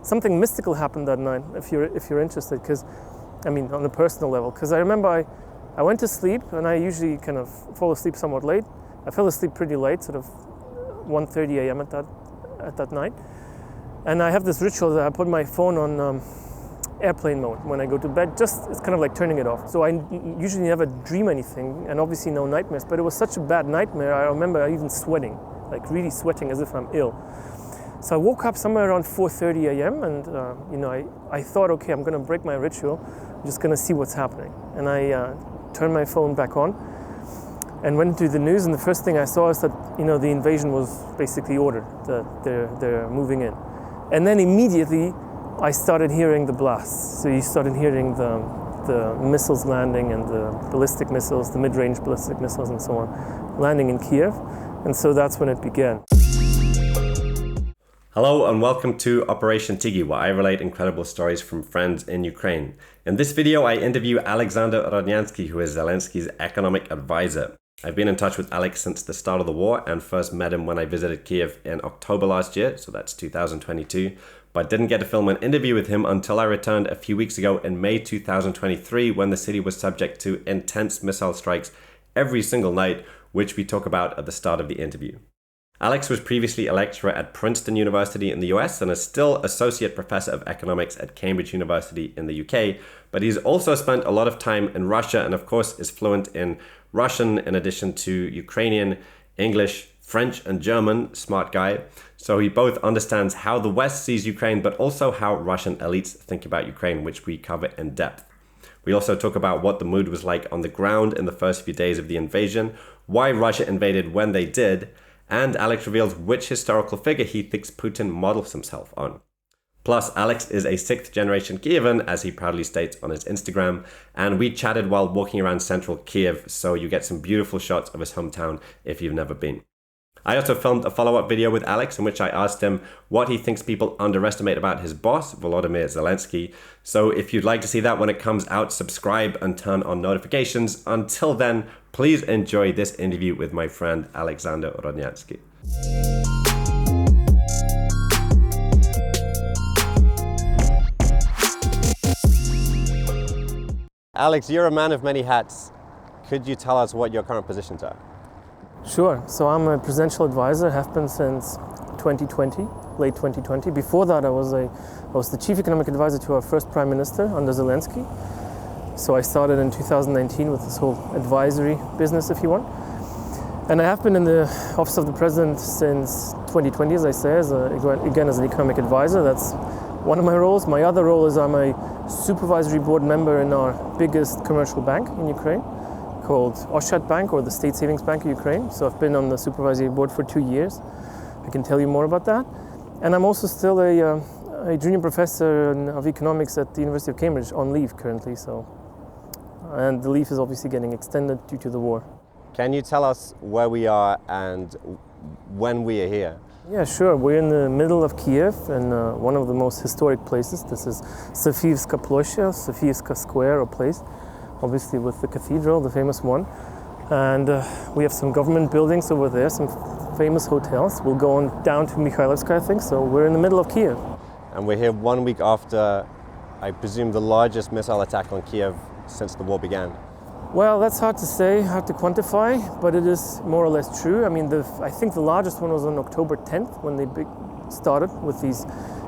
something mystical happened that night, if you're interested, because, I mean, on a personal level. Because I remember I went to sleep, and I usually kind of fall asleep somewhat late. I fell asleep pretty late, sort of 1:30 a.m. at that night. And I have this ritual that I put my phone on airplane mode when I go to bed. Just, it's kind of like turning it off. So I usually never dream anything, and obviously no nightmares, but it was such a bad nightmare. I remember even sweating, like really sweating as if I'm ill. So I woke up somewhere around 4:30 a.m. and I thought, okay, I'm gonna break my ritual. I'm just gonna see what's happening. And I turned my phone back on and went to the news, and the first thing I saw is that, the invasion was basically ordered, that they're moving in. And then immediately I started hearing the blasts. So you started hearing the missiles landing, and the ballistic missiles, the mid-range ballistic missiles and so on, landing in Kiev. And so that's when it began. Hello and welcome to Operation Tigi, where I relate incredible stories from friends in Ukraine. In this video, I interview Alexander Rodnyansky, who is Zelensky's economic advisor. I've been in touch with Alex since the start of the war and first met him when I visited Kiev in October last year, so that's 2022, but didn't get to film an interview with him until I returned a few weeks ago in May 2023, when the city was subject to intense missile strikes every single night, which we talk about at the start of the interview. Alex was previously a lecturer at Princeton University in the US and is still associate professor of economics at Cambridge University in the UK, but he's also spent a lot of time in Russia and of course is fluent in Russian in addition to Ukrainian, English, French and German. Smart guy. So he both understands how the West sees Ukraine, but also how Russian elites think about Ukraine, which we cover in depth. We also talk about what the mood was like on the ground in the first few days of the invasion, why Russia invaded when they did, and Alex reveals which historical figure he thinks Putin models himself on. Plus, Alex is a sixth-generation Kievan, as he proudly states on his Instagram, and we chatted while walking around Central Kyiv, so you get some beautiful shots of his hometown if you've never been. I also filmed a follow-up video with Alex in which I asked him what he thinks people underestimate about his boss, Volodymyr Zelensky. So if you'd like to see that when it comes out, subscribe and turn on notifications. Until then, please enjoy this interview with my friend Alexander Rodnyansky. Alex, you're a man of many hats. Could you tell us what your current positions are? Sure. So I'm a presidential advisor, have been since 2020, late 2020. Before that, I was the chief economic advisor to our first prime minister under Zelensky. So I started in 2019 with this whole advisory business, if you want. And I have been in the office of the president since 2020, as I say, as an economic advisor. That's one of my roles. My other role is I'm a supervisory board member in our biggest commercial bank in Ukraine, called Oshad Bank, or the State Savings Bank of Ukraine. So I've been on the supervisory board for 2 years. I can tell you more about that. And I'm also still a junior professor of economics at the University of Cambridge on leave currently. And the leave is obviously getting extended due to the war. Can you tell us where we are and when we are here? Yeah, sure. We're in the middle of Kiev in one of the most historic places. This is Sofievska Ploshcha, Sofievska Square or place, obviously with the cathedral, the famous one. And we have some government buildings over there, some famous hotels. We'll go on down to Mikhailovska, I think. So we're in the middle of Kiev. And we're here 1 week after, I presume, the largest missile attack on Kiev since the war began. Well, that's hard to say, hard to quantify, but it is more or less true. I mean, I think the largest one was on October 10th when they started with these,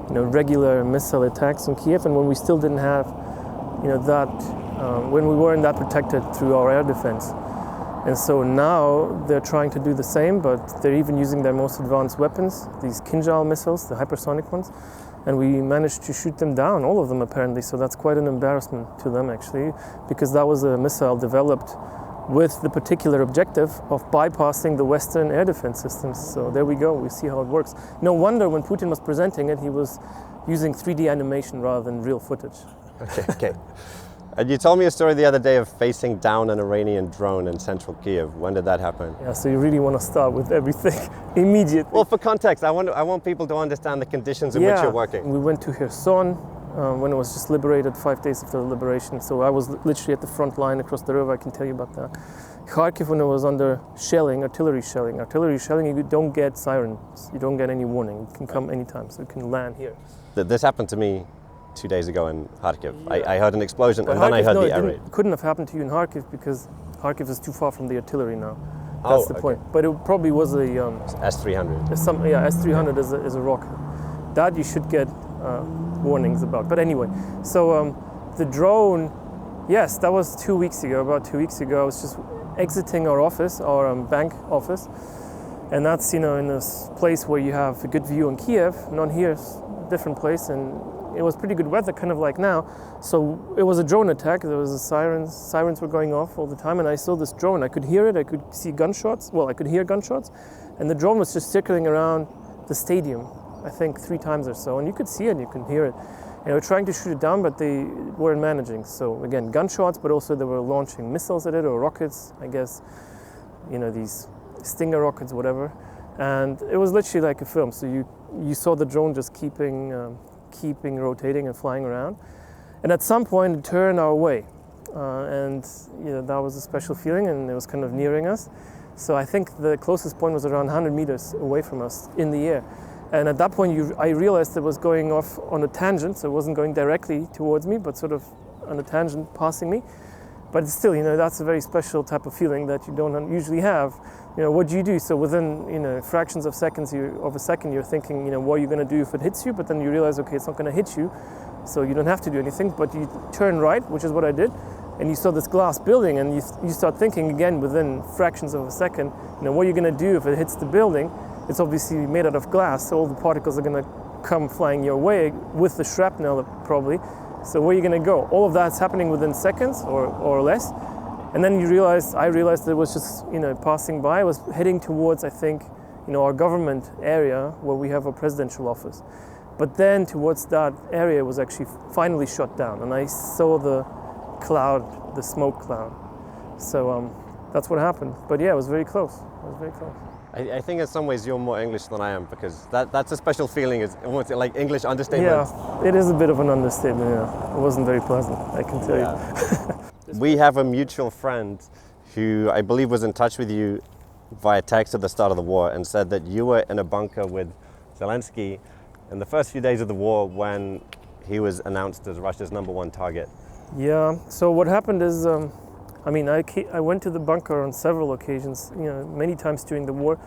regular missile attacks on Kiev, and when we still didn't have, when we weren't that protected through our air defense. And so now they're trying to do the same, but they're even using their most advanced weapons, these Kinjal missiles, the hypersonic ones. And we managed to shoot them down, all of them apparently, so that's quite an embarrassment to them actually, because that was a missile developed with the particular objective of bypassing the Western air defense systems. So there we go, we see how it works. No wonder when Putin was presenting it, he was using 3D animation rather than real footage. Okay. And you told me a story the other day of facing down an Iranian drone in central Kyiv. When did that happen? Yeah, so you really want to start with everything immediately. Well, for context, I want people to understand the conditions in which you're working. We went to Kherson, when it was just liberated 5 days after the liberation. So I was literally at the front line across the river, I can tell you about that. Kharkiv, when it was under shelling, artillery shelling, you don't get sirens, you don't get any warning. It can come anytime, so it can land here. This happened to me 2 days ago in Kharkiv. Yeah. I heard an explosion, But and then I heard the air raid. It couldn't have happened to you in Kharkiv because Kharkiv is too far from the artillery now. That's the point. But it probably was a S-300. S-300 is a rocket. That you should get warnings about. But anyway, so the drone, yes, that was 2 weeks ago. About 2 weeks ago, I was just exiting our office, our bank office, and that's in this place where you have a good view on Kiev. Not here, it's a different place, and it was pretty good weather, kind of like now. So it was a drone attack. There was sirens were going off all the time, and I saw this drone. I could hear it. I could see gunshots. Well, I could hear gunshots, and the drone was just circling around the stadium, I think 3 times or so, and you could see it, you can hear it. They were trying to shoot it down, but they weren't managing. So again, gunshots, but also they were launching missiles at it, or rockets, I guess, these Stinger rockets, whatever. And it was literally like a film. So you saw the drone just keeping rotating and flying around. And at some point it turned our way. And that was a special feeling, and it was kind of nearing us. So I think the closest point was around 100 meters away from us in the air. And at that point, I realized it was going off on a tangent, so it wasn't going directly towards me, but sort of on a tangent passing me. But still, that's a very special type of feeling that you don't usually have. What do you do? So within, fractions of seconds of a second, you're thinking, what are you going to do if it hits you? But then you realize, okay, it's not going to hit you, so you don't have to do anything. But you turn right, which is what I did, and you saw this glass building, and you start thinking again within fractions of a second, what are you going to do if it hits the building? It's obviously made out of glass, so all the particles are going to come flying your way with the shrapnel probably. So where are you going to go? All of that's happening within seconds or less. And then I realized that it was just, passing by. I was heading towards, I think, our government area where we have a presidential office. But then towards that area was actually finally shut down, and I saw the cloud, the smoke cloud. So that's what happened. But yeah, it was very close. It was very close. I think in some ways you're more English than I am, because that's a special feeling. It's almost like English understatement. Yeah, it is a bit of an understatement, yeah. It wasn't very pleasant, I can tell you. We have a mutual friend who I believe was in touch with you via text at the start of the war and said that you were in a bunker with Zelensky in the first few days of the war when he was announced as Russia's #1 target. Yeah, so what happened is, I went to the bunker on several occasions, many times during the war,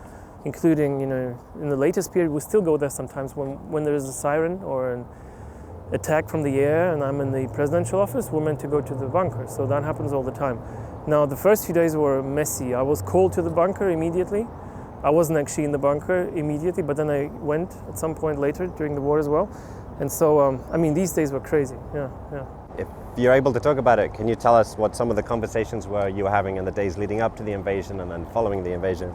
including, in the latest period. We still go there sometimes when there is a siren or an attack from the air and I'm in the presidential office, we're meant to go to the bunker. So that happens all the time. Now, the first few days were messy. I was called to the bunker immediately. I wasn't actually in the bunker immediately, but then I went at some point later during the war as well. And so, these days were crazy, yeah. If you're able to talk about it, can you tell us what some of the conversations were you were having in the days leading up to the invasion and then following the invasion?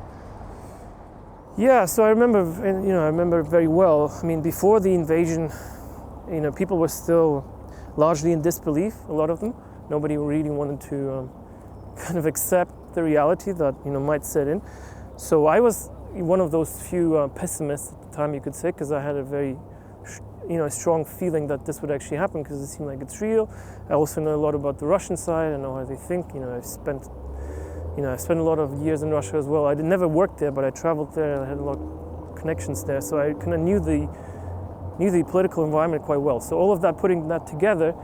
Yeah, so I remember very well. Before the invasion, people were still largely in disbelief, a lot of them. Nobody really wanted to kind of accept the reality that, might set in. So I was one of those few pessimists at the time, you could say, because I had a very strong feeling that this would actually happen, because it seemed like it's real. I also know a lot about the Russian side. I know how they think. I've spent a lot of years in Russia as well. I never worked there, but I traveled there and I had a lot of connections there. So I kind of knew the political environment quite well. So all of that, putting that together,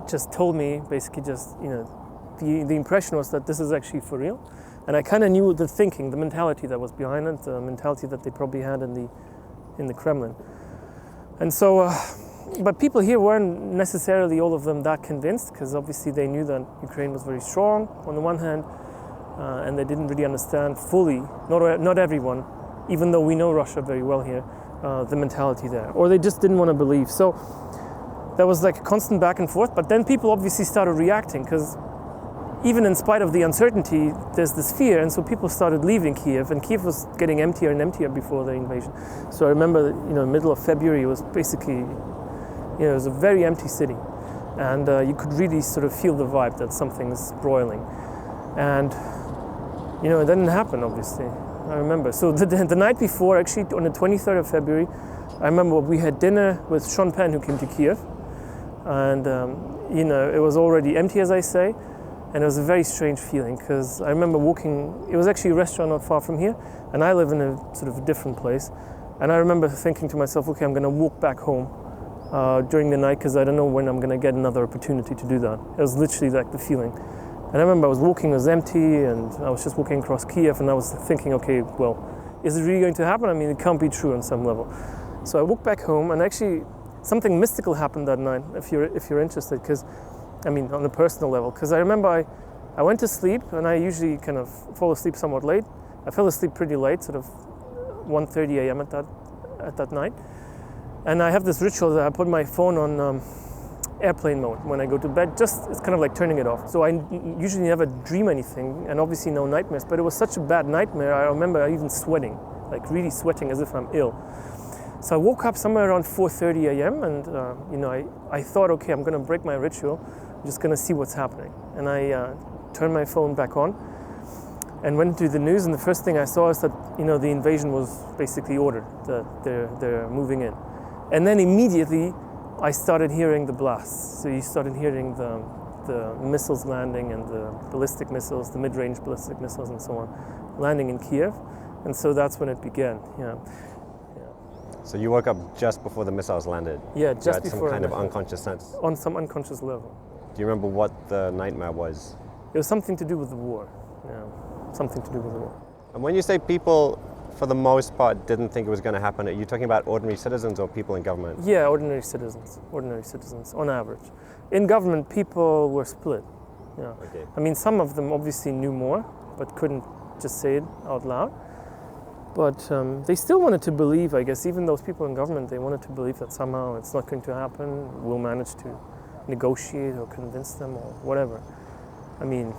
just told me basically the impression was that this is actually for real. And I kind of knew the thinking, the mentality that was behind it, the mentality that they probably had in the Kremlin. And so, but people here weren't necessarily all of them that convinced, because obviously they knew that Ukraine was very strong on the one hand, and they didn't really understand fully, not everyone, even though we know Russia very well here, the mentality there, or they just didn't want to believe. So there was like a constant back and forth, but then people obviously started reacting, because even in spite of the uncertainty, there's this fear, and so people started leaving Kyiv, and Kyiv was getting emptier and emptier before the invasion. So I remember, middle of February, it was basically, it was a very empty city, and you could really sort of feel the vibe that something's broiling. And, it didn't happen, obviously. I remember. So the night before, actually, on the 23rd of February, I remember we had dinner with Sean Penn, who came to Kyiv, and it was already empty, as I say, and it was a very strange feeling because I remember walking. It was actually a restaurant not far from here, and I live in a sort of a different place, and I remember thinking to myself, okay, I'm going to walk back home during the night because I don't know when I'm going to get another opportunity to do that. It was literally like the feeling. And I remember I was walking, it was empty, and I was just walking across Kyiv, and I was thinking, okay, well, is it really going to happen? I mean, it can't be true on some level. So I walked back home, and actually something mystical happened that night, if you're interested, because, I mean, on a personal level, because I remember I went to sleep, and I usually kind of fall asleep somewhat late. I fell asleep pretty late, sort of 1:30 a.m. at that night. And I have this ritual that I put my phone on airplane mode when I go to bed, it's kind of like turning it off. So I usually never dream anything, and obviously no nightmares, but it was such a bad nightmare, I remember even sweating, like really sweating as if I'm ill. So I woke up somewhere around 4:30 a.m. and I thought, okay, I'm gonna break my ritual, I'm just gonna see what's happening. And I turned my phone back on and went to the news, and the first thing I saw is that the invasion was basically ordered, that they're moving in. And then immediately I started hearing the blasts. So you started hearing the missiles landing, and the ballistic missiles, the mid-range ballistic missiles and so on, landing in Kyiv. And so that's when it began, yeah. So you woke up just before the missiles landed? Yeah, just before. Some kind of unconscious sense? On some unconscious level. Do you remember what the nightmare was? It was something to do with the war, yeah, something to do with the war. And when you say people, for the most part, didn't think it was going to happen, are you talking about ordinary citizens or people in government? Yeah, ordinary citizens, on average. In government, people were split, yeah. Okay. I mean, some of them obviously knew more, but couldn't just say it out loud. But they still wanted to believe, I guess, even those people in government, they wanted to believe that somehow it's not going to happen, we'll manage to negotiate or convince them or whatever. I mean,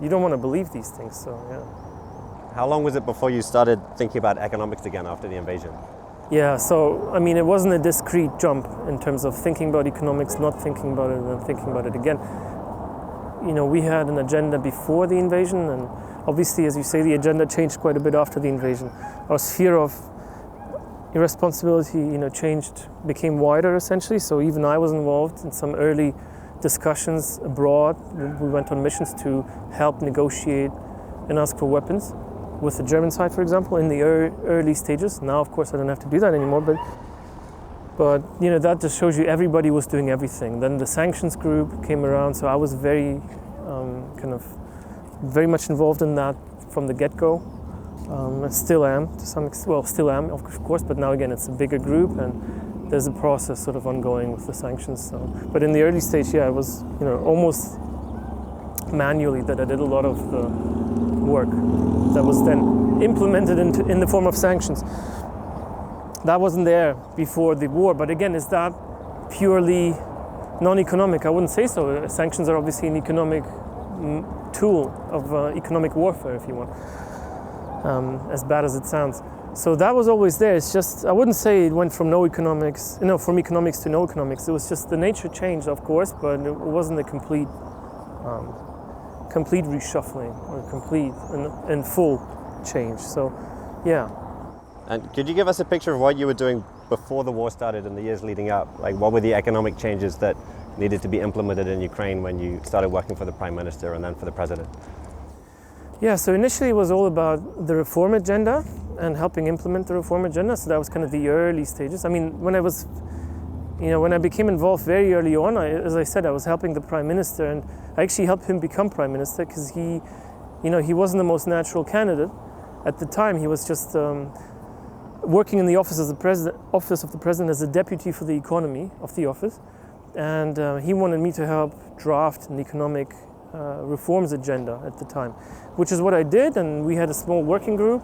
you don't want to believe these things, so yeah. How long was it before you started thinking about economics again after the invasion? Yeah, so, I mean, it wasn't a discrete jump in terms of thinking about economics, not thinking about it, and then thinking about it again. We had an agenda before the invasion, and obviously, as you say, the agenda changed quite a bit after the invasion. Our sphere of irresponsibility, became wider, essentially, so even I was involved in some early discussions abroad. We went on missions to help negotiate and ask for weapons with the German side, for example, in the early stages. Now, of course, I don't have to do that anymore, but that just shows you everybody was doing everything. Then the sanctions group came around, so I was very very much involved in that from the get-go. I still am to some extent. Well, still am, of course, but now again it's a bigger group, and there's a process sort of ongoing with the sanctions. So, but in the early stage, yeah, it was almost manually that I did a lot of the work that was then implemented in the form of sanctions. That wasn't there before the war, but again, is that purely non-economic? I wouldn't say so. Sanctions are obviously an economic tool of economic warfare, if you want, as bad as it sounds. So that was always there. It's just, I wouldn't say it went from from economics to no economics. It was just the nature changed, of course, but it wasn't a complete reshuffling or complete and full change. So, yeah. And could you give us a picture of what you were doing before the war started and the years leading up? Like, what were the economic changes that needed to be implemented in Ukraine when you started working for the Prime Minister and then for the President? Yeah, so initially it was all about the reform agenda and helping implement the reform agenda. So that was kind of the early stages. I mean, when I became involved very early on, as I said, I was helping the Prime Minister, and I actually helped him become Prime Minister because he wasn't the most natural candidate at the time. He was just working in the office of the President as a deputy for the economy of the office. And he wanted me to help draft an economic reforms agenda at the time, which is what I did, and we had a small working group.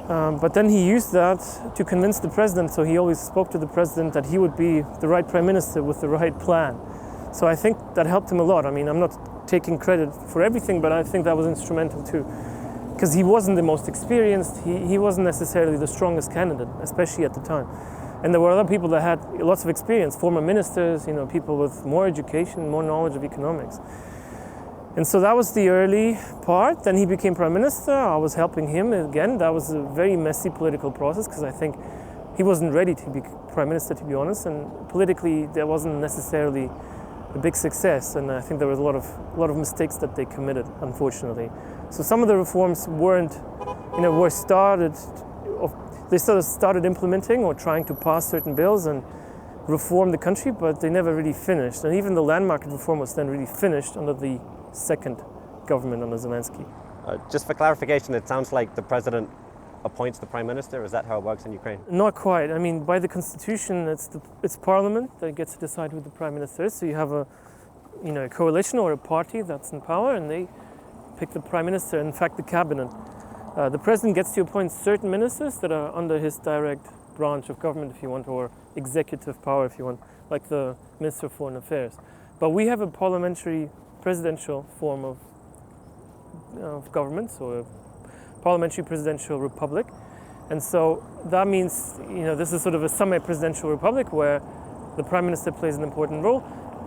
But then he used that to convince the president, so he always spoke to the president that he would be the right prime minister with the right plan. So I think that helped him a lot. I mean, I'm not taking credit for everything, but I think that was instrumental too. Because he wasn't the most experienced, he wasn't necessarily the strongest candidate, especially at the time. And there were other people that had lots of experience, former ministers, people with more education, more knowledge of economics. And so that was the early part. Then he became prime minister. I was helping him again. That was a very messy political process because I think he wasn't ready to be prime minister, to be honest, and politically there wasn't necessarily a big success, and I think there was a lot of mistakes that they committed, unfortunately. So some of the reforms were started. They started implementing or trying to pass certain bills and reform the country, but they never really finished. And even the land market reform was then really finished under the second government under Zelensky. Just for clarification, it sounds like the president appoints the prime minister. Is that how it works in Ukraine? Not quite. I mean, by the constitution, it's parliament that gets to decide who the prime minister is. So you have a coalition or a party that's in power, and they pick the prime minister. In fact, the cabinet. The president gets to appoint certain ministers that are under his direct branch of government, if you want, or executive power, if you want, like the Minister of Foreign Affairs. But we have a parliamentary presidential form of government, so a parliamentary presidential republic. And so that means, this is sort of a semi-presidential republic where the prime minister plays an important role.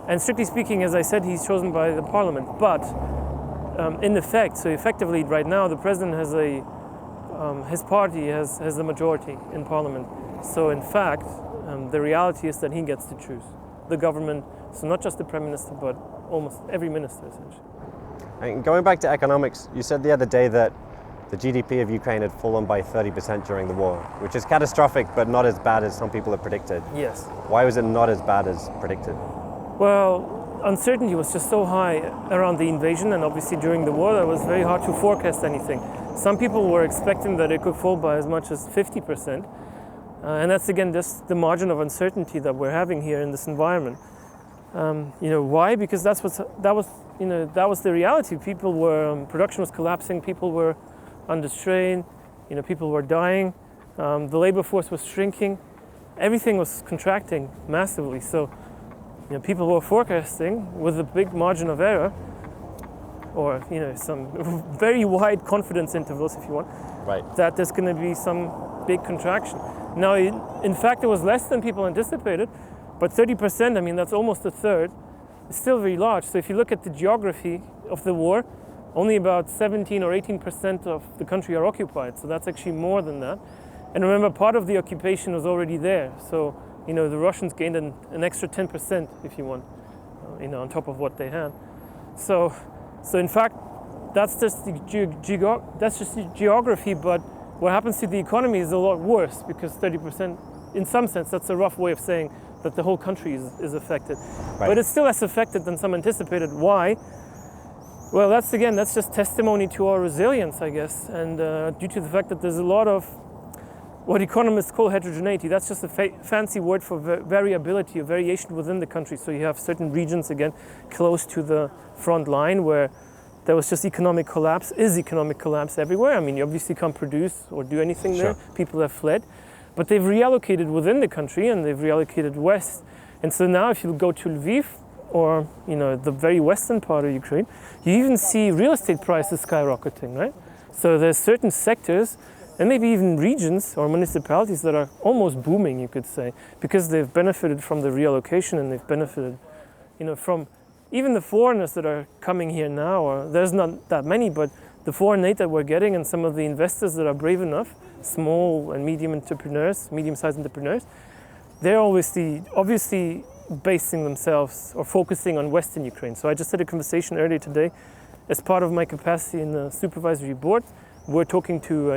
And strictly speaking, as I said, he's chosen by the parliament. But in effect, so effectively right now, the president has his party has the majority in parliament. So in fact, the reality is that he gets to choose the government. So not just the prime minister, but almost every minister, essentially. And going back to economics, you said the other day that the GDP of Ukraine had fallen by 30% during the war, which is catastrophic, but not as bad as some people have predicted. Yes. Why was it not as bad as predicted? Well, uncertainty was just so high around the invasion, and obviously during the war, that it was very hard to forecast anything. Some people were expecting that it could fall by as much as 50%. And that's, again, just the margin of uncertainty that we're having here in this environment. Why? Because that was the reality. People were, production was collapsing, people were under strain, people were dying, the labor force was shrinking, everything was contracting massively. So, people were forecasting with a big margin of error, or some very wide confidence intervals, if you want, right, that there's going to be some big contraction. Now, in fact, it was less than people anticipated, but 30%, I mean, that's almost a third, is still very large. So if you look at the geography of the war, only about 17 or 18% of the country are occupied. So that's actually more than that. And remember, part of the occupation was already there. So, the Russians gained an extra 10%, if you want, on top of what they had. So in fact, that's just the geography, but what happens to the economy is a lot worse, because 30%, in some sense, that's a rough way of saying that the whole country is affected. Right. But it's still less affected than some anticipated. Why? Well, that's just testimony to our resilience, I guess, and due to the fact that there's a lot of what economists call heterogeneity. That's just a fancy word for variability, or variation within the country. So you have certain regions, again, close to the front line where there was just economic collapse everywhere. I mean, you obviously can't produce or do anything there. Sure. People have fled. But they've reallocated within the country, and they've reallocated west. And so now if you go to Lviv, or the very western part of Ukraine, you even see real estate prices skyrocketing, right? So there's certain sectors, and maybe even regions or municipalities, that are almost booming, you could say, because they've benefited from the reallocation, and they've benefited, from even the foreigners that are coming here now. Or there's not that many, but the foreign aid that we're getting, and some of the investors that are brave enough, small and medium-sized entrepreneurs, they're obviously basing themselves or focusing on Western Ukraine. So I just had a conversation earlier today as part of my capacity in the supervisory board. We're talking to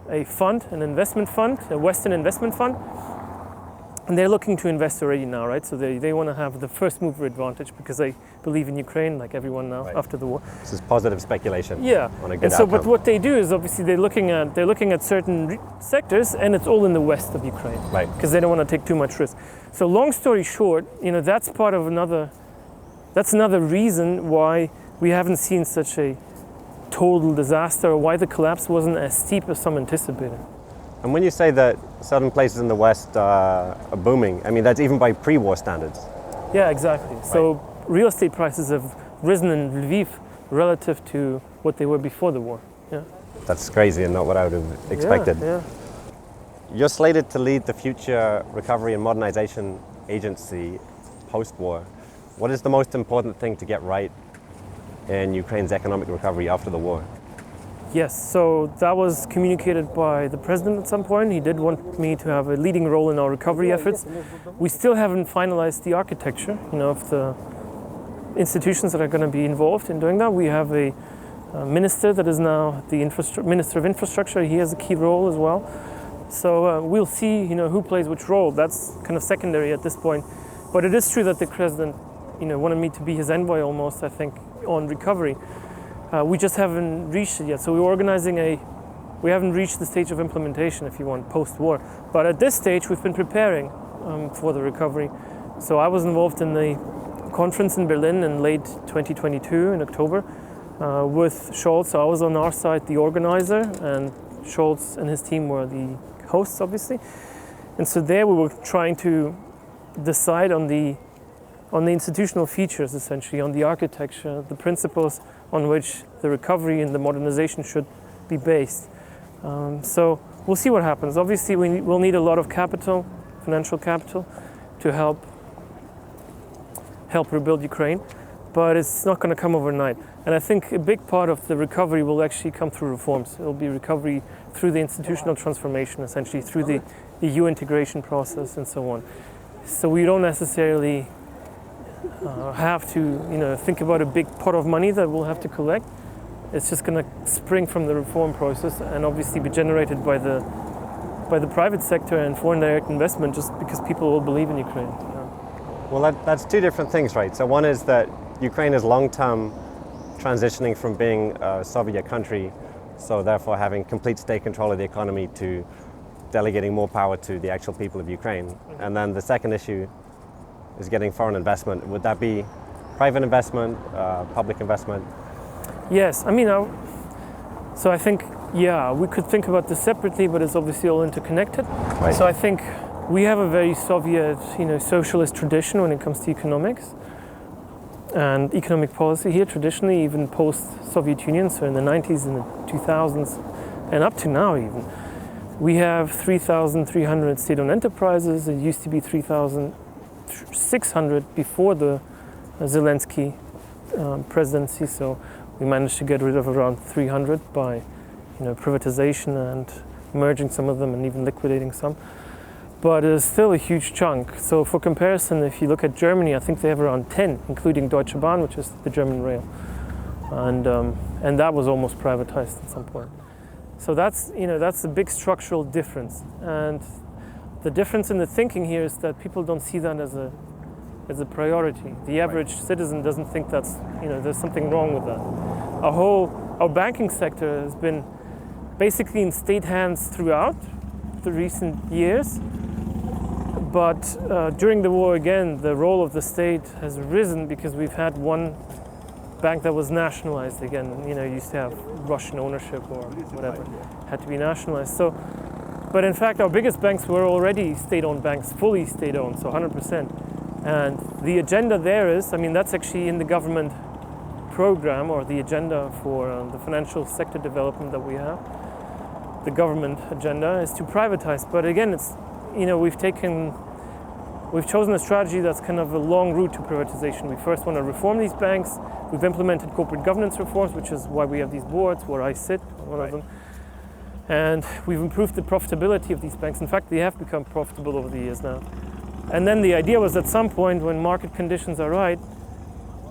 a fund, an investment fund, a Western investment fund, and they're looking to invest already now, right? So they want to have the first mover advantage, because they believe in Ukraine, like everyone now, right, after the war. This is positive speculation. Yeah. On a good and so, outcome. but what they do is obviously they're looking at certain sectors, and it's all in the west of Ukraine, right? Because they don't want to take too much risk. So long story short, that's part of that's another reason why we haven't seen such a total disaster, or why the collapse wasn't as steep as some anticipated. And when you say that certain places in the West are booming, I mean, that's even by pre-war standards. Yeah, exactly. Right. So real estate prices have risen in Lviv relative to what they were before the war. Yeah. That's crazy, and not what I would have expected. Yeah. You're slated to lead the Future Recovery and Modernization Agency post-war. What is the most important thing to get right in Ukraine's economic recovery after the war? Yes, so that was communicated by the president at some point. He did want me to have a leading role in our recovery efforts. We still haven't finalized the architecture, of the institutions that are going to be involved in doing that. We have a minister that is now the Minister of Infrastructure. He has a key role as well. So we'll see, who plays which role. That's kind of secondary at this point. But it is true that the president, wanted me to be his envoy almost, I think, on recovery. We just haven't reached it yet. So we haven't reached the stage of implementation, if you want, post-war. But at this stage, we've been preparing for the recovery. So I was involved in the conference in Berlin in late 2022, in October, with Scholz. So I was on our side, the organizer, and Scholz and his team were the hosts, obviously. And so there we were trying to decide on the institutional features, essentially, on the architecture, the principles on which the recovery and the modernization should be based. So we'll see what happens. Obviously, we'll need a lot of capital, financial capital, to help rebuild Ukraine, but it's not going to come overnight. And I think a big part of the recovery will actually come through reforms. It'll be recovery through the institutional transformation, essentially, through the EU integration process and so on. So we don't necessarily have to, think about a big pot of money that we'll have to collect. It's just going to spring from the reform process and obviously be generated by the private sector and foreign direct investment, just because people will believe in Ukraine. Well, that's two different things, right? So one is that Ukraine is long-term transitioning from being a Soviet country, so therefore having complete state control of the economy, to delegating more power to the actual people of Ukraine. Mm-hmm. And then the second issue is getting foreign investment. Would that be private investment, public investment? Yes, so I think, we could think about this separately, but it's obviously all interconnected. Right. So I think we have a very Soviet, socialist tradition when it comes to economics and economic policy here, traditionally, even post-Soviet Union, so in the 90s and the 2000s, and up to now even. We have 3,300 state-owned enterprises. It used to be 3,600 before the Zelensky presidency, so we managed to get rid of around 300 by privatization and merging some of them and even liquidating some. But it's still a huge chunk. So for comparison, if you look at Germany, I think they have around 10, including Deutsche Bahn, which is the German rail. And that was almost privatized at some point. So that's a big structural difference. And the difference in the thinking here is that people don't see that as a priority. The average citizen doesn't think that's, there's something wrong with that. Our banking sector has been basically in state hands throughout the recent years. But during the war, again, the role of the state has risen because we've had one bank that was nationalized again. Used to have Russian ownership or whatever, had to be nationalized. So, but in fact, our biggest banks were already state-owned banks, fully state-owned, so 100%. And the agenda there is, that's actually in the government program, or the agenda for the financial sector development that we have. The government agenda is to privatize. But again, it's, we've chosen a strategy that's kind of a long route to privatization. We first want to reform these banks. We've implemented corporate governance reforms, which is why we have these boards, where I sit, one of them. And we've improved the profitability of these banks. In fact, they have become profitable over the years now. And then the idea was at some point, when market conditions are right,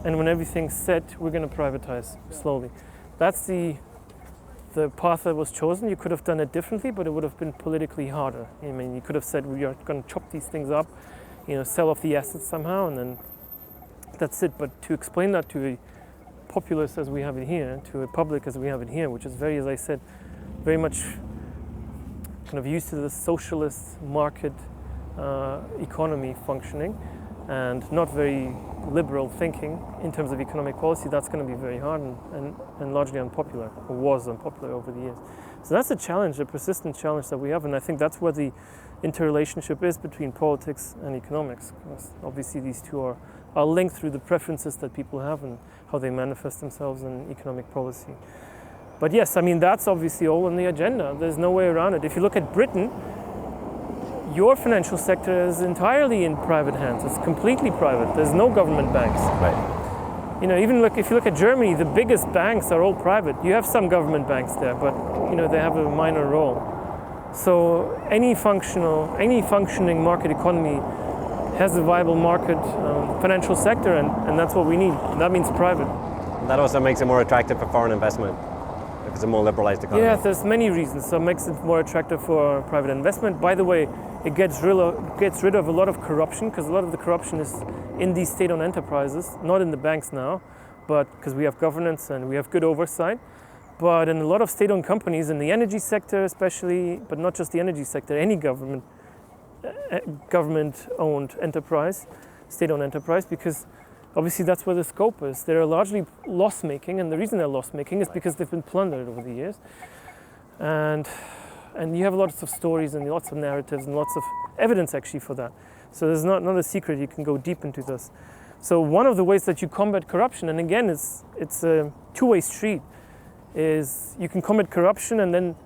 and when everything's set, we're going to privatize slowly. That's the path that was chosen. You could have done it differently, but it would have been politically harder. You could have said, we are going to chop these things up, sell off the assets somehow, and then that's it. But to explain that to a populace as we have it here, to a public as we have it here, which is very, as I said, very much kind of used to the socialist market economy functioning, and not very liberal thinking in terms of economic policy, that's going to be very hard and largely unpopular, or was unpopular over the years. So that's a challenge, a persistent challenge that we have, and I think that's where the interrelationship is between politics and economics. Because obviously these two are linked through the preferences that people have and how they manifest themselves in economic policy. But yes, that's obviously all on the agenda. There's no way around it. If you look at Britain, your financial sector is entirely in private hands. It's completely private. There's no government banks. Right. even if you look at Germany, the biggest banks are all private. You have some government banks there, but they have a minor role. So any functioning market economy has a viable market financial sector, and that's what we need. And that means private. That also makes it more attractive for foreign investment, if it's a more liberalized economy. Yeah, there's many reasons. So it makes it more attractive for private investment. By the way, it gets rid of a lot of corruption, because a lot of the corruption is in these state-owned enterprises, not in the banks now, but because we have governance and we have good oversight. But in a lot of state-owned companies, in the energy sector especially, but not just the energy sector, any government-owned enterprise, state-owned enterprise, because obviously that's where the scope is. They're largely loss-making, and the reason they're loss-making is because they've been plundered over the years. And you have lots of stories and lots of narratives and lots of evidence actually for that. So there's not a secret. You can go deep into this. So one of the ways that you combat corruption, and again, it's a two-way street, is you can combat corruption and then,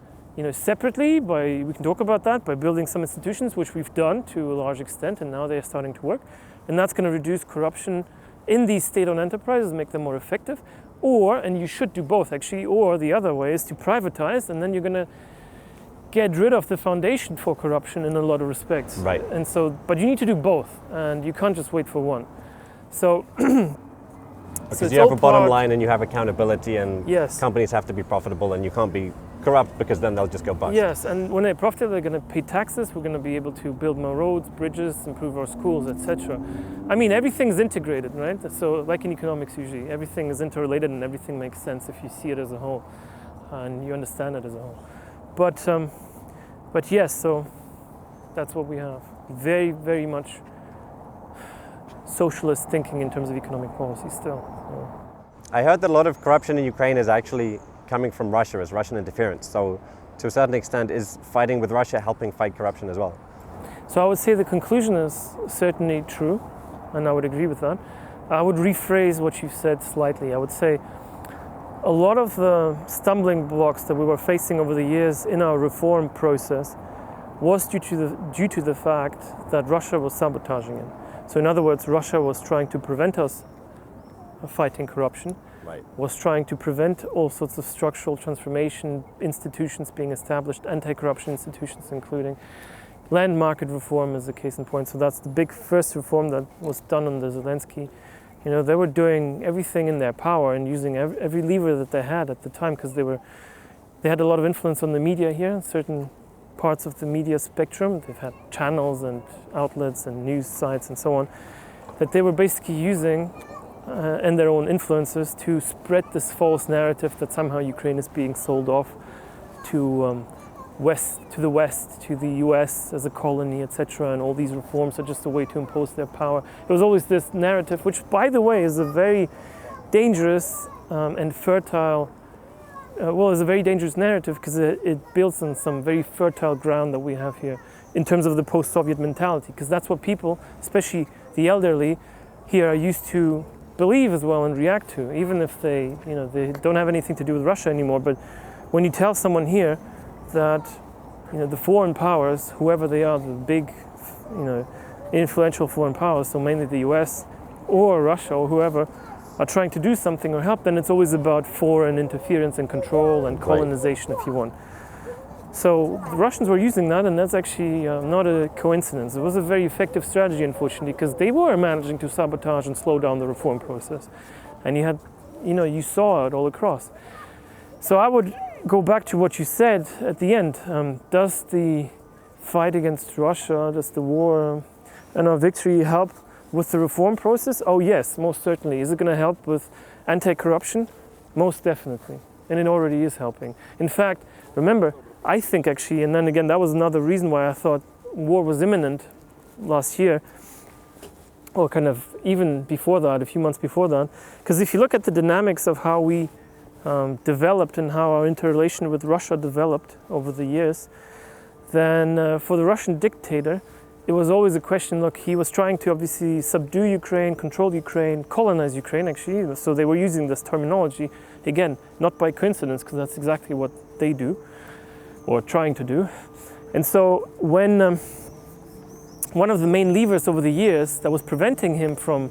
separately, we can talk about that, by building some institutions, which we've done to a large extent, and now they're starting to work. And that's going to reduce corruption in these state-owned enterprises, make them more effective. And you should do both actually, or the other way is to privatize, and then you're going to get rid of the foundation for corruption in a lot of respects. Right. And so, but you need to do both, and you can't just wait for one. So, because you have a bottom line and you have accountability, and yes, companies have to be profitable, and you can't be corrupt, because then they'll just go bust. Yes, and when they're profitable, they're going to pay taxes. We're going to be able to build more roads, bridges, improve our schools, etc. I mean, everything's integrated, right? So, like in economics, usually everything is interrelated and everything makes sense if you see it as a whole and you understand it as a whole. But yes, so that's what we have. Very, very much socialist thinking in terms of economic policy still. I heard that a lot of corruption in Ukraine is actually coming from Russia, as Russian interference. So to a certain extent, is fighting with Russia helping fight corruption as well? So I would say the conclusion is certainly true, and I would agree with that. I would rephrase what you said slightly. I would say a lot of the stumbling blocks that we were facing over the years in our reform process was due to the fact that Russia was sabotaging it. So in other words, Russia was trying to prevent us fighting corruption, right, was trying to prevent all sorts of structural transformation, institutions being established, anti-corruption institutions, including land market reform as a case in point. So that's the big first reform that was done under Zelensky. They were doing everything in their power and using every lever that they had at the time, because they had a lot of influence on the media here, certain parts of the media spectrum. They've had channels and outlets and news sites and so on that they were basically using and their own influencers to spread this false narrative that somehow Ukraine is being sold off to the West, to the US as a colony, etc. And all these reforms are just a way to impose their power. There was always this narrative, which, by the way, is a very dangerous and fertile. It's a very dangerous narrative because it builds on some very fertile ground that we have here in terms of the post-Soviet mentality, because that's what people, especially the elderly here, are used to believe as well and react to, even if they don't have anything to do with Russia anymore. But when you tell someone here that the foreign powers, whoever they are, the big influential foreign powers, so mainly the US or Russia or whoever, are trying to do something or help, then it's always about foreign interference and control and colonization, if you want. So the Russians were using that, and that's actually not a coincidence. It was a very effective strategy, unfortunately, because they were managing to sabotage and slow down the reform process. And you saw it all across. So I would go back to what you said at the end. Does the fight against Russia, does the war and our victory help with the reform process? Oh yes, most certainly. Is it going to help with anti-corruption? Most definitely. And it already is helping. In fact, remember, I think actually, and then again, that was another reason why I thought war was imminent last year, or kind of even before that, a few months before that. Because if you look at the dynamics of how we developed and how our interrelation with Russia developed over the years, then for the Russian dictator, it was always a question, look, he was trying to obviously subdue Ukraine, control Ukraine, colonize Ukraine actually, so they were using this terminology, again, not by coincidence, because that's exactly what they do, or trying to do. And so when one of the main levers over the years that was preventing him from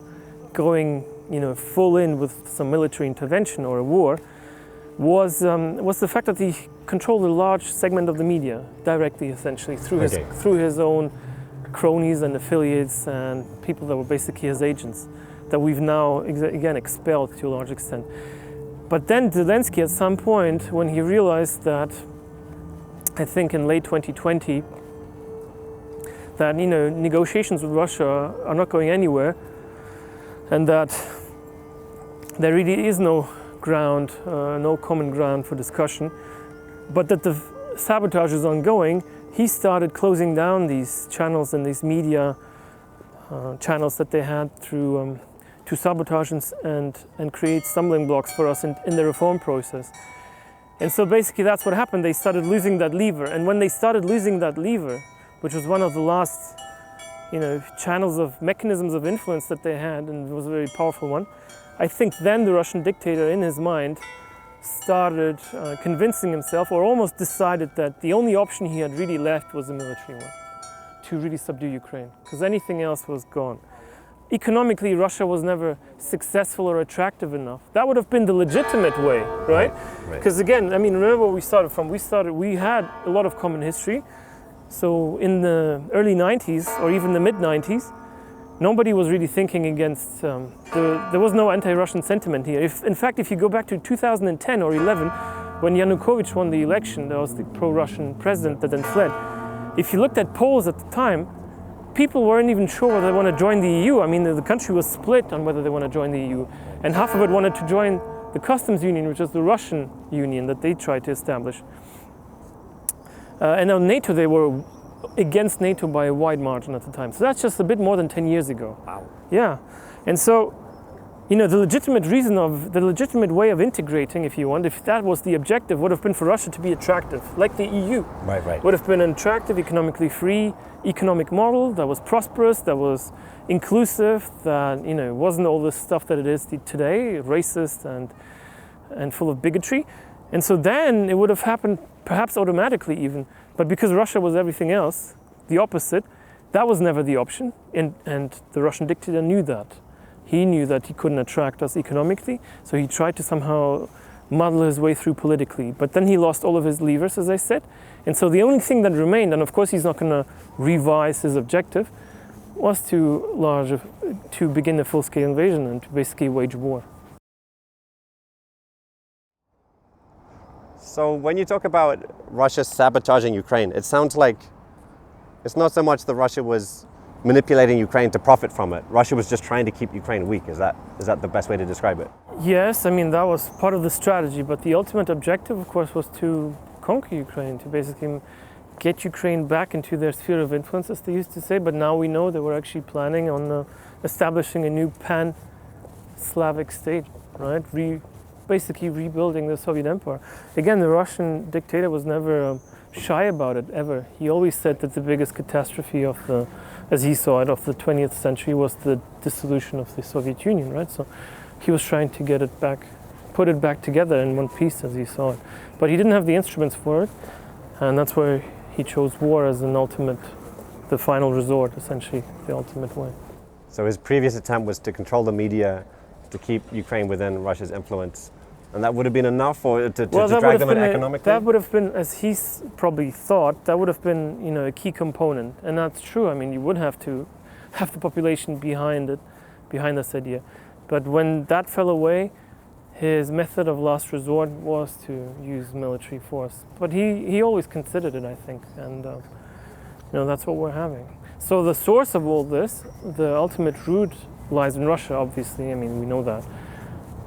going full in with some military intervention or a war was the fact that he controlled a large segment of the media directly, essentially, through his own cronies and affiliates and people that were basically his agents, that we've now, again, expelled to a large extent. But then Zelensky, at some point, when he realized that, I think in late 2020, that negotiations with Russia are not going anywhere, and that there really is no ground, no common ground for discussion, but that the sabotage is ongoing, he started closing down these channels and these media channels that they had through to sabotage and create stumbling blocks for us in the reform process. And so basically that's what happened. They started losing that lever, and when they started losing that lever, which was one of the last channels of mechanisms of influence that they had, and it was a very powerful one, I think then the Russian dictator in his mind started convincing himself, or almost decided, that the only option he had really left was a military one, to really subdue Ukraine, because anything else was gone. Economically, Russia was never successful or attractive enough. That would have been the legitimate way, right? Because again, remember where we started from. We had a lot of common history. So in the early 90s, or even the mid 90s, nobody was really thinking against, there was no anti-Russian sentiment here. In fact, if you go back to 2010 or 11, when Yanukovych won the election, that was the pro-Russian president that then fled. If you looked at polls at the time, people weren't even sure whether they want to join the EU. The country was split on whether they want to join the EU. And half of it wanted to join the customs union, which is the Russian union that they tried to establish. And on NATO, they were against NATO by a wide margin at the time. So that's just a bit more than 10 years ago. Wow. Yeah. And so, the legitimate way of integrating, if you want, if that was the objective, would have been for Russia to be attractive, like the EU. Right. Would have been an attractive, economically free economic model that was prosperous, that was inclusive, that, wasn't all the stuff that it is today, racist and full of bigotry. And so then it would have happened perhaps automatically even, but because Russia was everything else, the opposite, that was never the option, and the Russian dictator knew that. He knew that he couldn't attract us economically, so he tried to somehow muddle his way through politically. But then he lost all of his levers, as I said, and so the only thing that remained, and of course he's not going to revise his objective, was to begin a full-scale invasion and to basically wage war. So when you talk about Russia sabotaging Ukraine, it sounds like it's not so much that Russia was manipulating Ukraine to profit from it. Russia was just trying to keep Ukraine weak. Is that the best way to describe it? Yes, that was part of the strategy, but the ultimate objective, of course, was to conquer Ukraine, to basically get Ukraine back into their sphere of influence, as they used to say. But now we know they were actually planning on establishing a new pan-Slavic state, right? Basically rebuilding the Soviet Empire. Again, the Russian dictator was never shy about it, ever. He always said that the biggest catastrophe as he saw it, of the 20th century was the dissolution of the Soviet Union, right? So he was trying to get it back, put it back together in one piece as he saw it. But he didn't have the instruments for it, and that's why he chose war as the final resort, essentially, the ultimate way. So his previous attempt was to control the media, to keep Ukraine within Russia's influence, and that would have been enough, or to drag them in economically? That would have been, as he's probably thought, that would have been a key component, and that's true. You would have to have the population behind this idea. But when that fell away, his method of last resort was to use military force. But he always considered it, I think, and that's what we're having. So the source of all this, the ultimate root, lies in Russia, obviously. We know that.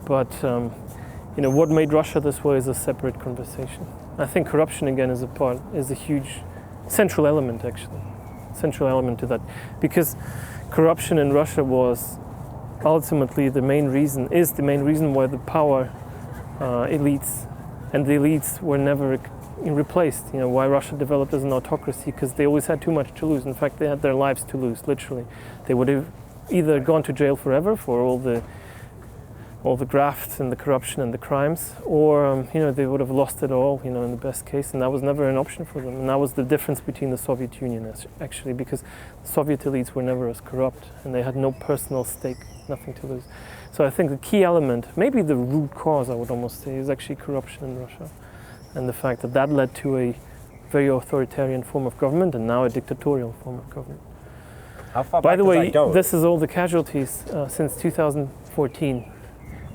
But what made Russia this way is a separate conversation. I think corruption, again, is a huge central element, actually. Central element to that. Because corruption in Russia was ultimately the main reason why the power elites and the elites were never replaced. Why Russia developed as an autocracy, because they always had too much to lose. In fact, they had their lives to lose, literally. They would have either gone to jail forever for all the all the graft and the corruption and the crimes, or they would have lost it all, in the best case, and that was never an option for them. And that was the difference between the Soviet Union, actually, because the Soviet elites were never as corrupt, and they had no personal stake, nothing to lose. So I think the key element, maybe the root cause, I would almost say, is actually corruption in Russia, and the fact that that led to a very authoritarian form of government and now a dictatorial form of government. How far By back the does way, that go? this is all the casualties since 2014.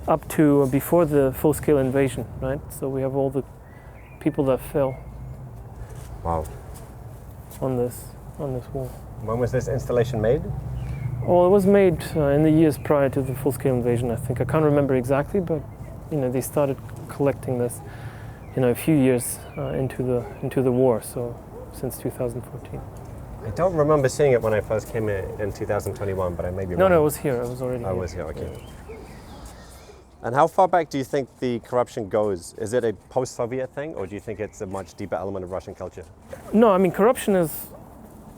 Up to before the full-scale invasion, right? So we have all the people that fell. Wow. On this wall. When was this installation made? Well, it was made in the years prior to the full-scale invasion, I think. I can't remember exactly, but they started collecting this, a few years into the war. So since 2014. I don't remember seeing it when I first came in 2021, but I may be wrong. No, it was here. I was already. I was here. Okay. Yeah. And how far back do you think the corruption goes? Is it a post-Soviet thing, or do you think it's a much deeper element of Russian culture? No, I mean, corruption is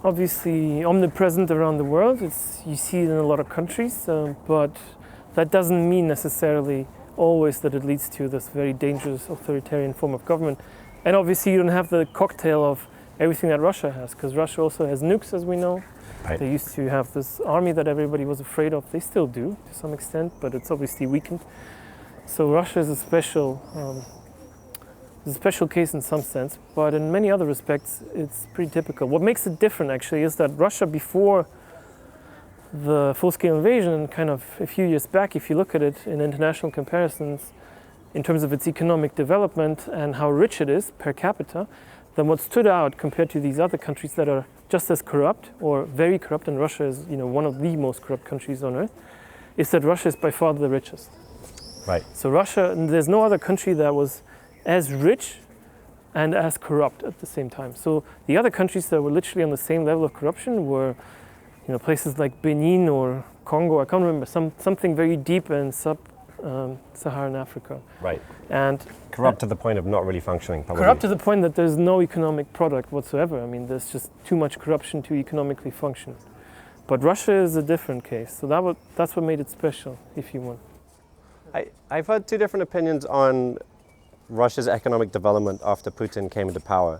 obviously omnipresent around the world. You see it in a lot of countries, but that doesn't mean necessarily always that it leads to this very dangerous authoritarian form of government. And obviously you don't have the cocktail of everything that Russia has, because Russia also has nukes, as we know. Right. They used to have this army that everybody was afraid of. They still do, to some extent, but it's obviously weakened. So Russia is a special case in some sense, but in many other respects, it's pretty typical. What makes it different, actually, is that Russia, before the full-scale invasion, kind of a few years back, if you look at it in international comparisons, in terms of its economic development and how rich it is per capita, then what stood out compared to these other countries that are just as corrupt or very corrupt, and Russia is one of the most corrupt countries on earth, is that Russia is by far the richest. Right. So Russia, there's no other country that was as rich and as corrupt at the same time. So the other countries that were literally on the same level of corruption were, places like Benin or Congo. I can't remember, something very deep in sub-Saharan Africa. Right. And corrupt to the point of not really functioning. Probably. Corrupt to the point that there's no economic product whatsoever. I mean, there's just too much corruption to economically function. But Russia is a different case. So that's what made it special, if you want. I've heard two different opinions on Russia's economic development after Putin came into power.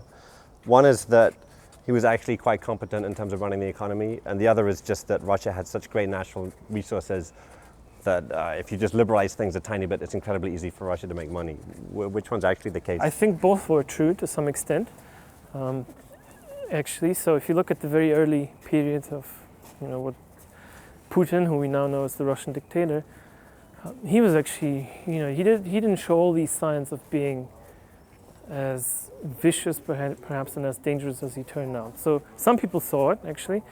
One is that he was actually quite competent in terms of running the economy, and the other is just that Russia had such great natural resources that if you just liberalize things a tiny bit, it's incredibly easy for Russia to make money. Which one's actually the case? I think both were true to some extent, actually. So if you look at the very early periods of, what Putin, who we now know as the Russian dictator, he was actually, he didn't show all these signs of being as vicious perhaps and as dangerous as he turned out. So some people saw it actually,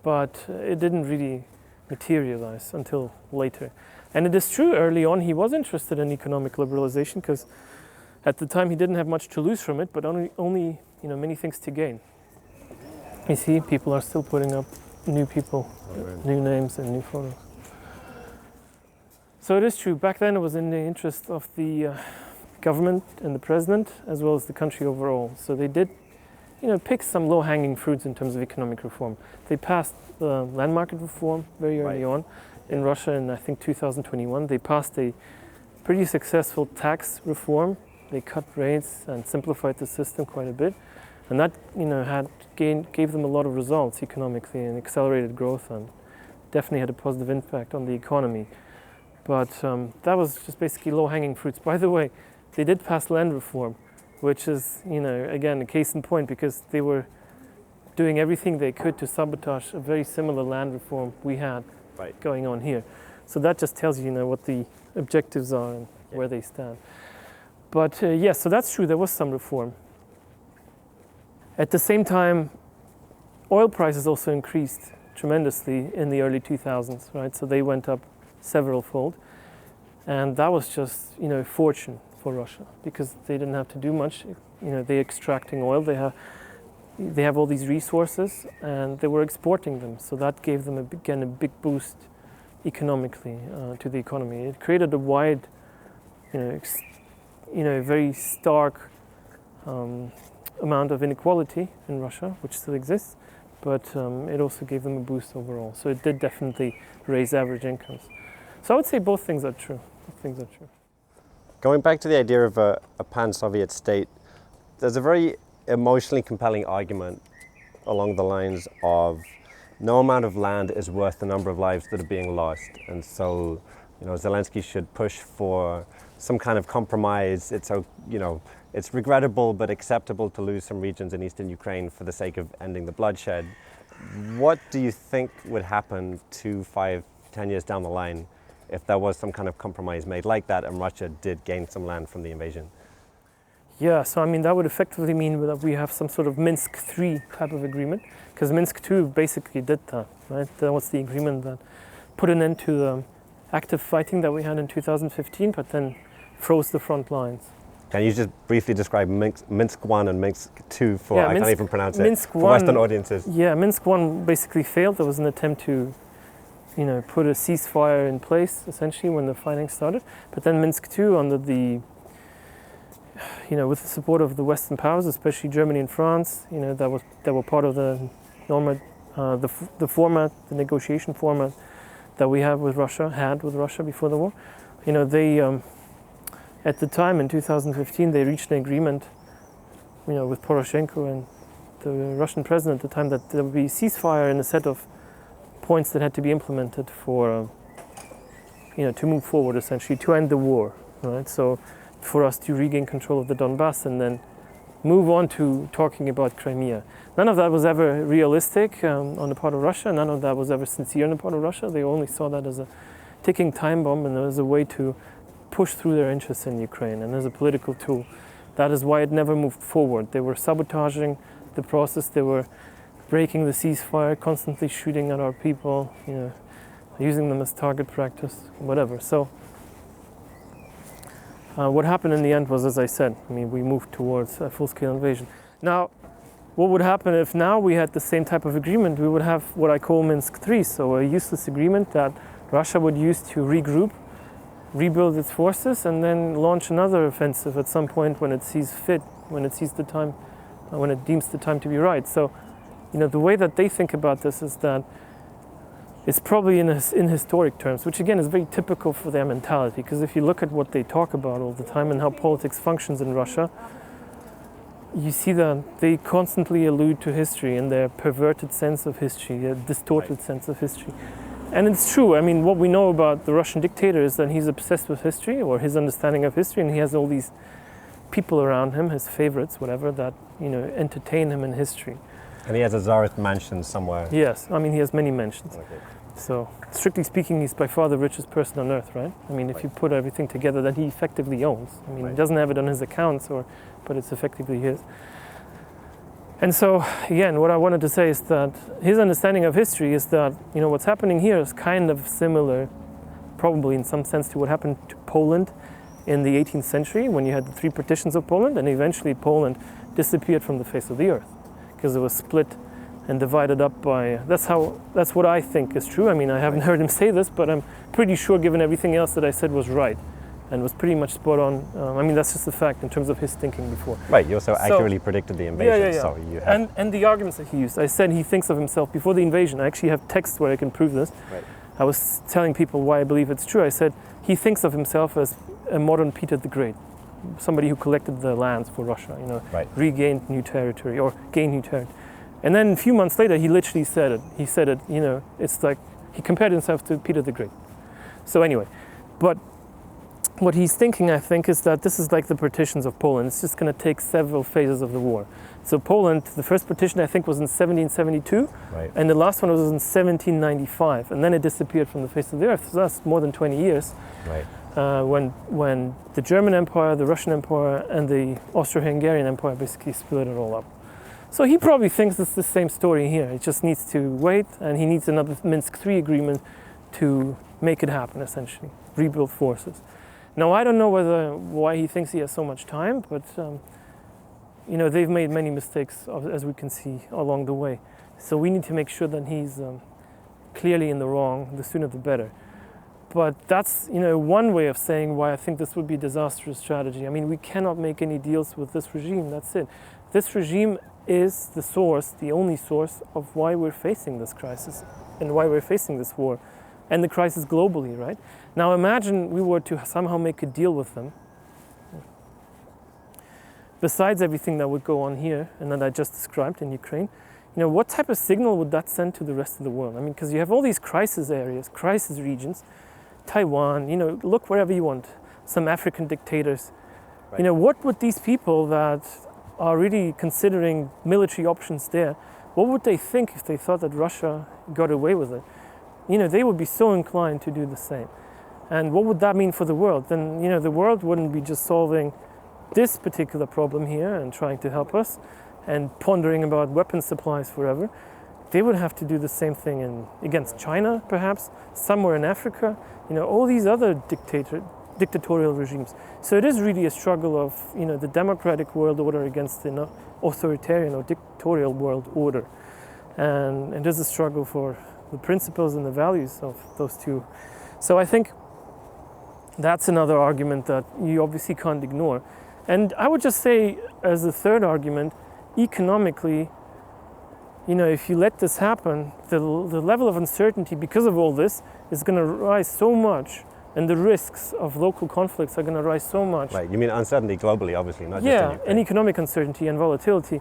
but it didn't really materialize until later. And it is true, early on he was interested in economic liberalization because at the time he didn't have much to lose from it, but only many things to gain. You see, people are still putting up new people, new names and new photos. So it is true, back then it was in the interest of the government and the president as well as the country overall. So they did pick some low-hanging fruits in terms of economic reform. They passed land market reform very early on in Russia in I think 2021. They passed a pretty successful tax reform. They cut rates and simplified the system quite a bit. And that gave them a lot of results economically and accelerated growth and definitely had a positive impact on the economy. But that was just basically low-hanging fruits. By the way, they did pass land reform, which is, again, a case in point because they were doing everything they could to sabotage a very similar land reform we had going on here. So that just tells you, what the objectives are and where they stand. But yes, so that's true, there was some reform. At the same time, oil prices also increased tremendously in the early 2000s, right? So they went up several-fold. And that was just, a fortune for Russia because they didn't have to do much. They're extracting oil. They have all these resources and they were exporting them. So that gave them, again, a big boost economically to the economy. It created a wide, very stark amount of inequality in Russia, which still exists, but it also gave them a boost overall. So it did definitely raise average incomes. So I would say both things are true. things are true. Going back to the idea of a pan-Soviet state, there's a very emotionally compelling argument along the lines of no amount of land is worth the number of lives that are being lost. And so, Zelensky should push for some kind of compromise. It's regrettable but acceptable to lose some regions in eastern Ukraine for the sake of ending the bloodshed. What do you think would happen 2, 5, 10 years down the line if there was some kind of compromise made like that and Russia did gain some land from the invasion? Yeah, so that would effectively mean that we have some sort of Minsk 3 type of agreement, because Minsk 2 basically did that, right? That was the agreement that put an end to the active fighting that we had in 2015, but then froze the front lines. Can you just briefly describe Minsk 1 and Minsk 2 for, I can't even pronounce it, Minsk for 1, Western audiences? Yeah, Minsk 1 basically failed. There was an attempt to put a ceasefire in place, essentially, when the fighting started. But then Minsk 2, under the, with the support of the Western powers, especially Germany and France, that were part of the format, the negotiation format that we had with Russia before the war. They, at the time in 2015, they reached an agreement, with Poroshenko and the Russian president at the time, that there would be a ceasefire and a set of points that had to be implemented for, to move forward, essentially, to end the war, right? So for us to regain control of the Donbass and then move on to talking about Crimea. None of that was ever realistic on the part of Russia. None of that was ever sincere on the part of Russia. They only saw that as a ticking time bomb and as a way to push through their interests in Ukraine and as a political tool. That is why it never moved forward. They were sabotaging the process. They were breaking the ceasefire, constantly shooting at our people, using them as target practice, whatever. So what happened in the end was, as I said, we moved towards a full-scale invasion. Now, what would happen if now we had the same type of agreement? We would have what I call Minsk 3, so a useless agreement that Russia would use to regroup, rebuild its forces, and then launch another offensive at some point when it sees fit, when it sees the time, when it deems the time to be right. So, the way that they think about this is that it's probably in historic terms, which again is very typical for their mentality, because if you look at what they talk about all the time and how politics functions in Russia, you see that they constantly allude to history and their perverted sense of history, a distorted sense of history. And it's true. What we know about the Russian dictator is that he's obsessed with history, or his understanding of history, and he has all these people around him, his favorites, whatever, that entertain him in history. And he has a Tsarist mansion somewhere. Yes, he has many mansions. Okay. So, strictly speaking, he's by far the richest person on earth, right? If you put everything together that he effectively owns. He doesn't have it on his accounts, but it's effectively his. And so, again, what I wanted to say is that his understanding of history is that, what's happening here is kind of similar, probably in some sense, to what happened to Poland in the 18th century, when you had the 3 partitions of Poland, and eventually Poland disappeared from the face of the earth, because it was split and divided up by, that's what I think is true. I haven't heard him say this, but I'm pretty sure, given everything else that I said was right, and was pretty much spot on. That's just a fact in terms of his thinking before. Right, you also accurately predicted the invasion. Yeah. So you have... and the arguments that he used. I said he thinks of himself, before the invasion, I actually have texts where I can prove this. Right. I was telling people why I believe it's true. I said he thinks of himself as a modern Peter the Great, somebody who collected the lands for Russia, regained new territory or gained new territory. And then a few months later, he literally said it. He said it, it's like he compared himself to Peter the Great. So anyway, but what he's thinking, I think, is that this is like the partitions of Poland. It's just going to take several phases of the war. So Poland, the first partition, I think, was in 1772, right, and the last one was in 1795, and then it disappeared from the face of the earth. So that's more than 20 years. Right. When the German Empire, the Russian Empire, and the Austro-Hungarian Empire basically split it all up. So he probably thinks it's the same story here. It just needs to wait, and he needs another Minsk 3 agreement to make it happen, essentially, rebuild forces. Now, I don't know why he thinks he has so much time, but they've made many mistakes, as we can see, along the way. So we need to make sure that he's clearly in the wrong, the sooner the better. But that's, one way of saying why I think this would be a disastrous strategy. We cannot make any deals with this regime, that's it. This regime is the source, the only source of why we're facing this crisis and why we're facing this war and the crisis globally, right? Now imagine we were to somehow make a deal with them. Besides everything that would go on here and that I just described in Ukraine, you know, what type of signal would that send to the rest of the world? I mean, because you have all these crisis areas, crisis regions, Taiwan, you know, look wherever you want, some African dictators. Right. You know, what would these people that are really considering military options there, what would they think if they thought that Russia got away with it? You know, they would be so inclined to do the same. And what would that mean for the world? Then, you know, the world wouldn't be just solving this particular problem here and trying to help us and pondering about weapons supplies forever. They would have to do the same thing against China, perhaps, somewhere in Africa, you know, all these other dictatorial regimes. So it is really a struggle of, you know, the democratic world order against the authoritarian or dictatorial world order. And it is a struggle for the principles and the values of those two. So I think that's another argument that you obviously can't ignore. And I would just say, as a third argument, economically, you know, if you let this happen, the level of uncertainty because of all this is going to rise so much, and the risks of local conflicts are going to rise so much. Right, you mean uncertainty globally, obviously, not just in Yeah, Ukraine. and economic uncertainty and volatility.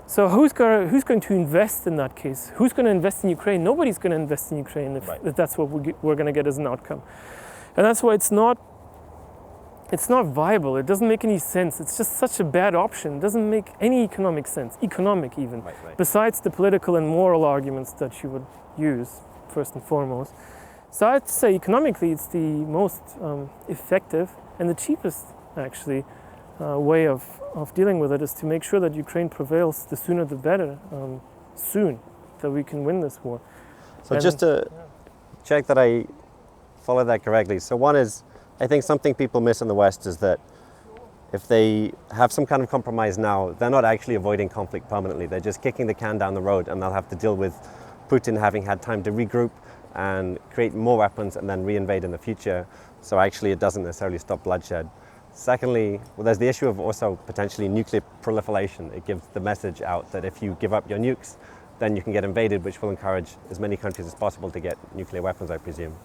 So who's going to invest in that case? Who's going to invest in Ukraine? Nobody's going to invest in Ukraine if that's what we're going to get as an outcome. And that's why it's not viable. It doesn't make any sense. It's just such a bad option. It doesn't make any economic sense, economic even, besides the political and moral arguments that you would use, first and foremost. So I'd say economically it's the most effective and the cheapest, actually, way of dealing with it is to make sure that Ukraine prevails. The sooner the better, soon, that we can win this war. So and just to check that I follow that correctly. So one is, I think something people miss in the West is that if they have some kind of compromise now, they're not actually avoiding conflict permanently. They're just kicking the can down the road, and they'll have to deal with Putin having had time to regroup and create more weapons and then reinvade in the future. So actually it doesn't necessarily stop bloodshed. Secondly, well, there's the issue of also potentially nuclear proliferation. It gives the message out that if you give up your nukes, then you can get invaded, which will encourage as many countries as possible to get nuclear weapons, I presume.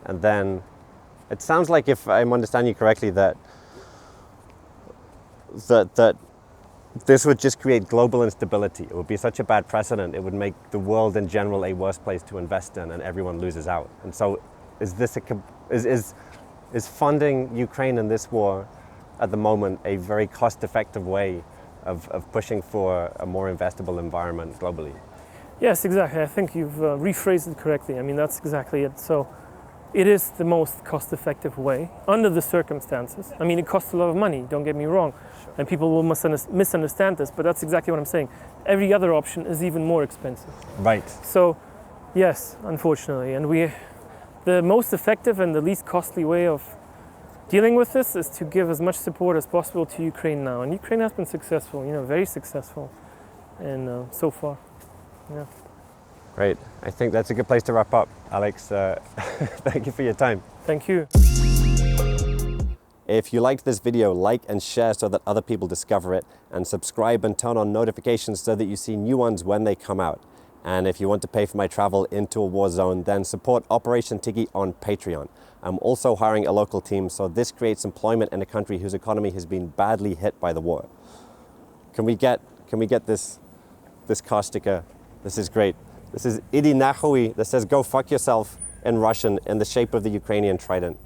And then it sounds like, if I'm understanding you correctly, that this would just create global instability. It would be such a bad precedent. It would make the world in general a worse place to invest in, and everyone loses out. And so, is funding Ukraine in this war at the moment a very cost-effective way of pushing for a more investable environment globally? Yes, exactly. I think you've rephrased it correctly. I mean, that's exactly it. So it is the most cost-effective way under the circumstances. I mean, it costs a lot of money, don't get me wrong. Sure. And people will misunderstand this, but that's exactly what I'm saying. Every other option is even more expensive. Right. So, yes, unfortunately. And the most effective and the least costly way of dealing with this is to give as much support as possible to Ukraine now. And Ukraine has been successful, you know, very successful, and so far. Yeah. Great. I think that's a good place to wrap up, Alex. Thank you for your time. Thank you. If you liked this video, like and share so that other people discover it, and subscribe and turn on notifications so that you see new ones when they come out. And if you want to pay for my travel into a war zone, then support Operation Tiggy on Patreon. I'm also hiring a local team, so this creates employment in a country whose economy has been badly hit by the war. Can we get this car sticker? This is great. This is Idi Nahui that says "Go fuck yourself" in Russian in the shape of the Ukrainian trident.